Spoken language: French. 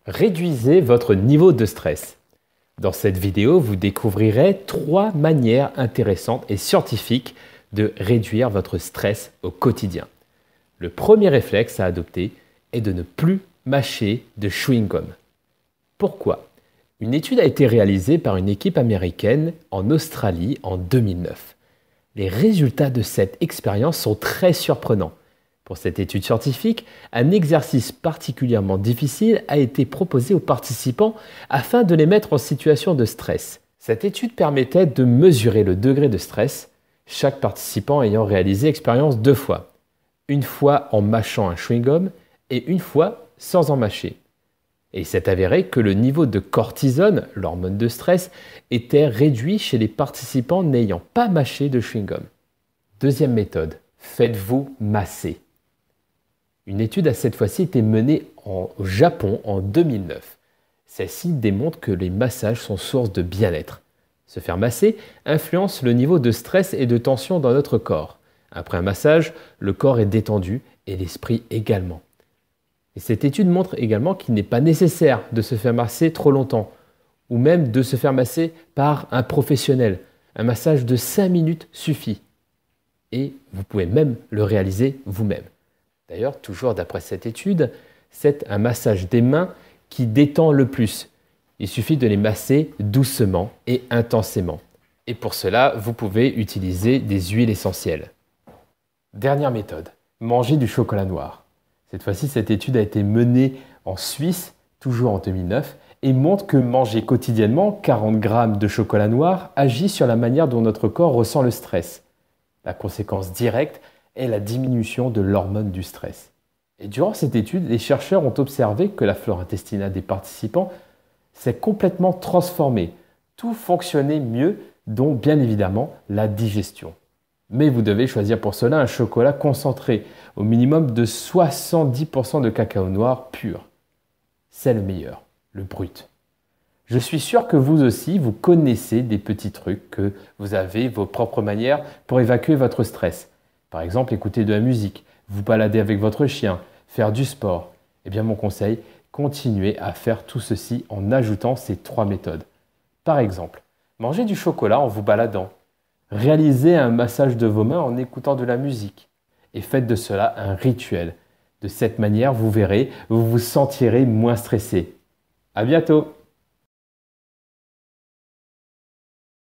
Réduisez votre niveau de stress. Dans cette vidéo, vous découvrirez 3 manières intéressantes et scientifiques de réduire votre stress au quotidien. Le premier réflexe à adopter est de ne plus mâcher de chewing-gum. Pourquoi? Une étude a été réalisée par une équipe américaine en Australie en 2009. Les résultats de cette expérience sont très surprenants. Pour cette étude scientifique, un exercice particulièrement difficile a été proposé aux participants afin de les mettre en situation de stress. Cette étude permettait de mesurer le degré de stress, chaque participant ayant réalisé l'expérience 2 fois. Une fois en mâchant un chewing-gum et une fois sans en mâcher. Et il s'est avéré que le niveau de cortisone, l'hormone de stress, était réduit chez les participants n'ayant pas mâché de chewing-gum. Deuxième méthode, faites-vous masser. Une étude a cette fois-ci été menée au Japon en 2009. Celle-ci démontre que les massages sont source de bien-être. Se faire masser influence le niveau de stress et de tension dans notre corps. Après un massage, le corps est détendu et l'esprit également. Et cette étude montre également qu'il n'est pas nécessaire de se faire masser trop longtemps, ou même de se faire masser par un professionnel. Un massage de 5 minutes suffit. Et vous pouvez même le réaliser vous-même. D'ailleurs, toujours d'après cette étude, c'est un massage des mains qui détend le plus. Il suffit de les masser doucement et intensément. Et pour cela, vous pouvez utiliser des huiles essentielles. Dernière méthode, manger du chocolat noir. Cette fois-ci, cette étude a été menée en Suisse, toujours en 2009, et montre que manger quotidiennement 40 grammes de chocolat noir agit sur la manière dont notre corps ressent le stress. La conséquence directe est la diminution de l'hormone du stress. Et durant cette étude, les chercheurs ont observé que la flore intestinale des participants s'est complètement transformée. Tout fonctionnait mieux, dont bien évidemment la digestion. Mais vous devez choisir pour cela un chocolat concentré, au minimum de 70% de cacao noir pur. C'est le meilleur, le brut. Je suis sûr que vous aussi, vous connaissez des petits trucs, que vous avez vos propres manières pour évacuer votre stress. Par exemple, écouter de la musique, vous balader avec votre chien, faire du sport. Eh bien, mon conseil, continuez à faire tout ceci en ajoutant ces 3 méthodes. Par exemple, mangez du chocolat en vous baladant. Réalisez un massage de vos mains en écoutant de la musique. Et faites de cela un rituel. De cette manière, vous verrez, vous vous sentirez moins stressé. À bientôt!